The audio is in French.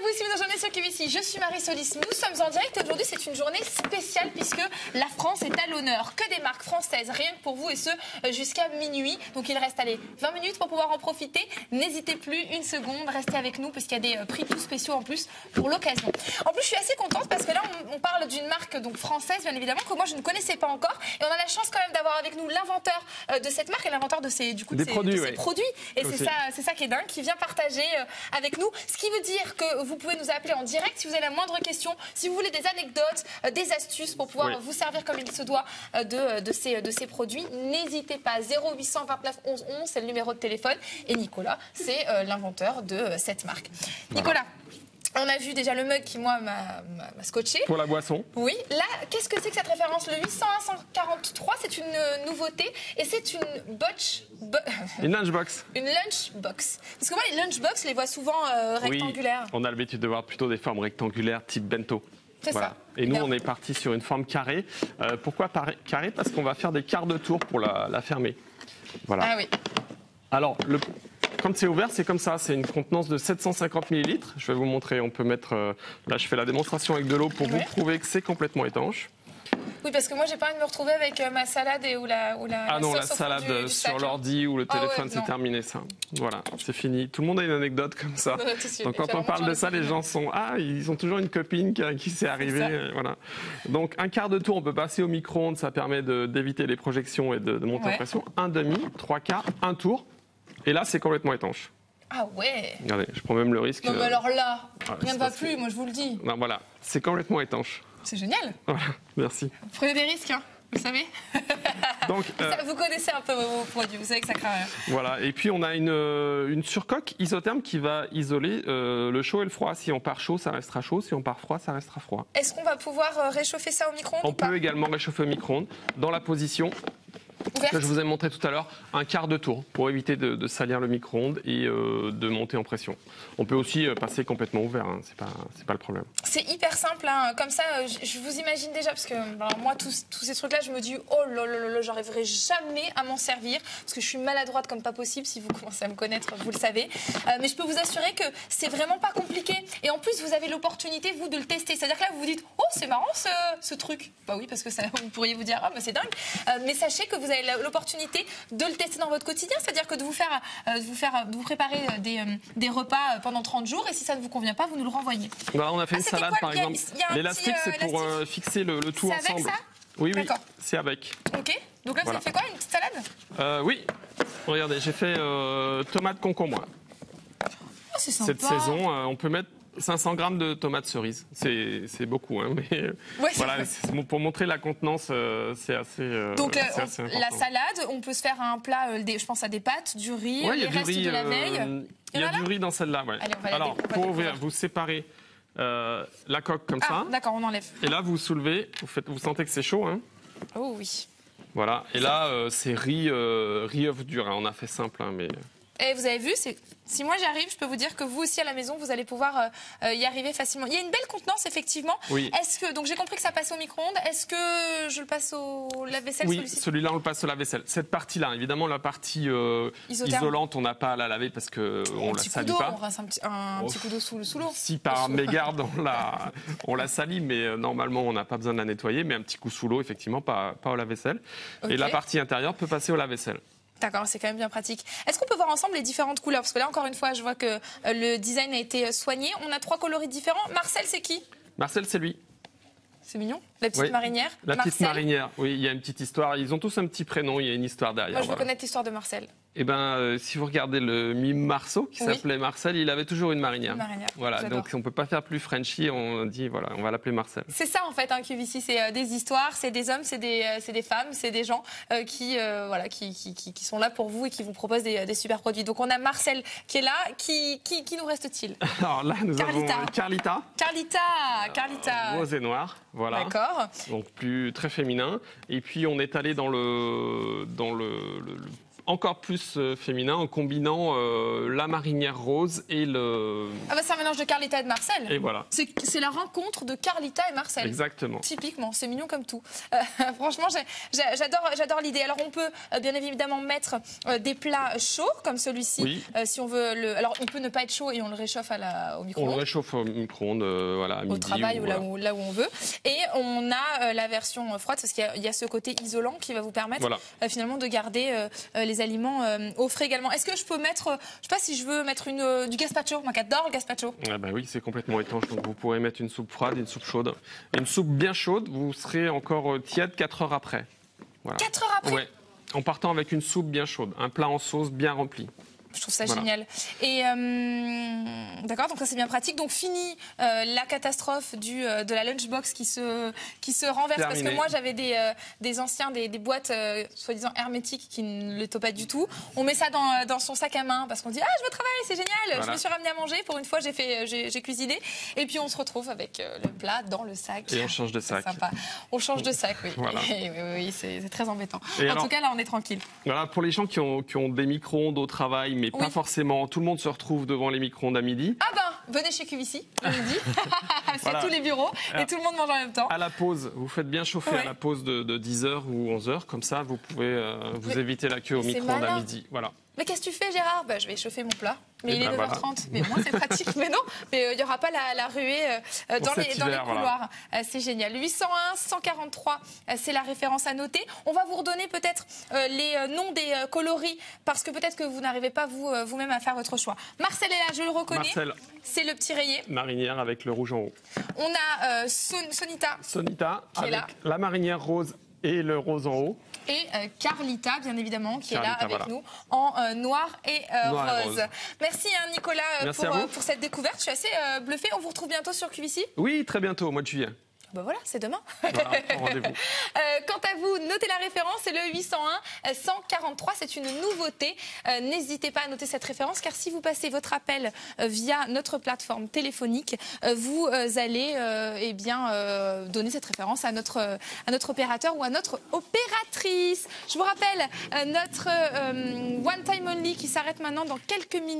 vous si vous nous rejoignez sur QVC. Je suis Marie Solis, nous sommes en direct et aujourd'hui c'est une journée spéciale puisque la France est à l'honneur. Que des marques françaises, rien que pour vous et ce jusqu'à minuit. Donc il reste 20 minutes pour pouvoir en profiter. N'hésitez plus une seconde, restez avec nous parce qu'il y a des prix tout spéciaux en plus pour l'occasion. En plus je suis assez contente parce que là on parle d'une marque donc française bien évidemment que moi je ne connaissais pas encore et on a la chance quand même d'avoir avec nous l'inventeur de cette marque et l'inventeur de ces produits. Et c'est ça qui est dingue, qui vient partager avec nous. Ce qui veut dire que vous pouvez nous appeler en direct si vous avez la moindre question, si vous voulez des anecdotes, des astuces pour pouvoir vous servir comme il se doit de ces produits. N'hésitez pas, 0829 11 11, c'est le numéro de téléphone. Et Nicolas, c'est l'inventeur de cette marque. Nicolas, on a vu déjà le mug qui, moi, m'a scotché. Pour la boisson. Oui. Là, qu'est-ce que c'est que cette référence? Le 801-143, c'est une nouveauté. Et c'est une une lunchbox. Une lunchbox. Parce que moi, les lunchbox, je les vois souvent rectangulaires. Oui, on a l'habitude de voir plutôt des formes rectangulaires type bento. C'est ça. Et nous, on est parti sur une forme carrée. Pourquoi carré? Parce qu'on va faire des quarts de tour pour la fermer. Voilà. Ah oui. Alors, quand c'est ouvert, c'est comme ça. C'est une contenance de 750 ml. Je vais vous montrer. On peut mettre... là, je fais la démonstration avec de l'eau pour vous prouver que c'est complètement étanche. Oui, parce que moi, j'ai pas envie de me retrouver avec ma salade ou la Ah non, la salade sur l'ordi ou le téléphone, c'est terminé, ça. Voilà, c'est fini. Tout le monde a une anecdote comme ça. Donc, quand on parle de ça, les gens sont... Ah, ils ont toujours une copine qui s'est arrivée. Voilà. Donc, un quart de tour, on peut passer au micro-ondes. Ça permet d'éviter les projections et de monter en pression. Un demi, trois quarts, un tour. Et là, c'est complètement étanche. Ah ouais. Regardez, je prends même le risque. Non, mais alors là, rien ne va plus, moi je vous le dis. Non, voilà, c'est complètement étanche. C'est génial. Voilà, merci. Prenez des risques, hein, vous savez. Donc, vous connaissez un peu vos produits, vous savez que ça craint rien. Voilà, et puis on a une surcoque isotherme qui va isoler le chaud et le froid. Si on part chaud, ça restera chaud. Si on part froid, ça restera froid. Est-ce qu'on va pouvoir réchauffer ça au micro-ondes? On peut également réchauffer au micro-ondes dans la position que je vous ai montré tout à l'heure, un quart de tour pour éviter de salir le micro-ondes et de monter en pression. On peut aussi passer complètement ouvert, hein, c'est pas le problème. C'est hyper simple, hein. Comme ça, je vous imagine déjà, parce que alors, moi, tous ces trucs-là, je me dis, oh là là là, j'arriverai jamais à m'en servir, parce que je suis maladroite comme pas possible, si vous commencez à me connaître, vous le savez. Mais je peux vous assurer que c'est vraiment pas compliqué. Et en plus, vous avez l'opportunité, vous, de le tester. C'est-à-dire que là, vous vous dites, oh, c'est marrant ce truc. Bah oui, parce que ça, vous pourriez vous dire, oh, mais c'est dingue. Mais sachez que vous avez l'opportunité de le tester dans votre quotidien, c'est-à-dire que de vous préparer des repas pendant 30 jours et si ça ne vous convient pas, vous nous le renvoyez. Voilà, on a fait une salade par exemple. L'élastique, c'est pour fixer le tout ensemble. C'est avec ça? Oui, c'est avec. Ok, donc là vous avez fait quoi? Une petite salade? Oui, regardez, j'ai fait tomate concombre. Oh, c'est sympa. Cette saison, on peut mettre 500 grammes de tomates cerises, c'est beaucoup, hein, mais voilà, pour montrer la contenance, c'est assez. Donc assez la salade, on peut se faire un plat, je pense à des pâtes, du riz, les restes de la veille. Il y a du riz dans celle-là, ouais. Allez, alors pour ouvrir, vous séparez la coque comme ça. D'accord, on enlève. Et là, vous soulevez, vous sentez que c'est chaud, hein. Oh oui. Voilà, et là, c'est riz œuf dur, hein. On a fait simple, hein, mais. Et vous avez vu, si moi j'arrive, je peux vous dire que vous aussi à la maison, vous allez pouvoir y arriver facilement. Il y a une belle contenance, effectivement. Oui. Donc j'ai compris que ça passe au micro-ondes. Est-ce que je le passe au lave-vaisselle? Oui, celui-là, on le passe au lave-vaisselle. Cette partie-là, évidemment, la partie isolante, on n'a pas à la laver parce qu'on ne la salit pas. On rince un petit coup d'eau sous l'eau. Si par mégarde, on la salit, mais normalement, on n'a pas besoin de la nettoyer. Mais un petit coup sous l'eau, effectivement, pas au lave-vaisselle. Okay. Et la partie intérieure peut passer au lave-vaisselle. D'accord, c'est quand même bien pratique. Est-ce qu'on peut voir ensemble les différentes couleurs? Parce que là, encore une fois, je vois que le design a été soigné. On a 3 coloris différents. Marcel, c'est qui? Marcel, c'est lui. C'est mignon. La petite marinière. La petite marinière, oui, il y a une petite histoire. Ils ont tous un petit prénom, il y a une histoire derrière. Moi, je veux connaître l'histoire de Marcel. Eh bien, si vous regardez le mime Marceau, qui s'appelait Marcel, il avait toujours une marinière. Une marinière. Voilà, donc on ne peut pas faire plus Frenchy, on dit, voilà, on va l'appeler Marcel. C'est ça, en fait, hein, QVC, c'est des histoires, c'est des hommes, c'est des femmes, c'est des gens qui sont là pour vous et qui vous proposent des super produits. Donc, on a Marcel qui est là. Qui nous reste-t-il? Alors là, nous avons Carlita. Carlita. Rose et noir, voilà. D'accord. Donc, très féminin. Et puis, on est allé dans le encore plus féminin en combinant la marinière rose et le... Ah bah c'est un mélange de Carlita et de Marcel. Et voilà. C'est la rencontre de Carlita et Marcel. Exactement. Typiquement, c'est mignon comme tout. Franchement, j'adore l'idée. Alors on peut bien évidemment mettre des plats chauds comme celui-ci. Oui. Si on veut le... Alors il peut ne pas être chaud et on le réchauffe au micro-ondes. On le réchauffe au micro-ondes, voilà, à midi. Au travail ou là où on veut. Et on a la version froide parce qu'il y a ce côté isolant qui va vous permettre finalement de garder les aliments au frais également. Est-ce que je peux mettre, je sais pas si je veux mettre du gazpacho, moi j'adore le gazpacho. Ah bah oui, c'est complètement étanche, donc vous pourrez mettre une soupe froide et une soupe chaude. Une soupe bien chaude, vous serez encore tiède 4 heures après. Voilà. 4 heures après? Ouais, en partant avec une soupe bien chaude, un plat en sauce bien rempli. Je trouve ça génial. Et d'accord, donc ça c'est bien pratique. Donc fini la catastrophe de la lunchbox qui se renverse. Terminé. Parce que moi j'avais des boîtes soi-disant hermétiques qui ne le topaient pas du tout. On met ça dans son sac à main parce qu'on dit je veux travailler, c'est génial. Voilà. Je me suis ramenée à manger. Pour une fois j'ai cuisiné. Et puis on se retrouve avec le plat dans le sac. Et on change de sac. Sympa. On change de sac, oui. Voilà. Oui, c'est très embêtant. Et en tout cas là on est tranquille. Voilà, pour les gens qui ont des micro-ondes au travail, mais pas forcément. Tout le monde se retrouve devant les micro-ondes à midi. Ah ben, venez chez QVC le midi. C'est tous les bureaux et tout le monde mange en même temps. À la pause, vous faites bien chauffer à la pause de 10h ou 11h. Comme ça, vous pouvez vous éviter la queue au micro-ondes à midi. Voilà. Mais qu'est-ce que tu fais, Gérard? Je vais chauffer mon plat. Mais il est 9h30. Mais au moins, c'est pratique. Mais non, mais il n'y aura pas la ruée dans les couloirs. C'est génial. 801 143, c'est la référence à noter. On va vous redonner peut-être les noms des coloris parce que peut-être que vous n'arrivez pas vous-même à faire votre choix. Marcel est là, je le reconnais. Marcel. C'est le petit rayé. Marinière avec le rouge en haut. On a Sonita. Sonita avec la marinière rose et le rose en haut. Et Carlita, bien évidemment, qui est là avec nous en noir et rose. Merci Nicolas pour cette découverte. Je suis assez bluffée. On vous retrouve bientôt sur QVC? Oui, très bientôt, au mois de juillet. Ben voilà, c'est demain. Voilà, rendez-vous. Quant à vous, notez la référence, c'est le 801 143, c'est une nouveauté. N'hésitez pas à noter cette référence, car si vous passez votre appel via notre plateforme téléphonique, vous allez donner cette référence à notre opérateur ou à notre opératrice. Je vous rappelle notre One Time Only qui s'arrête maintenant dans quelques minutes.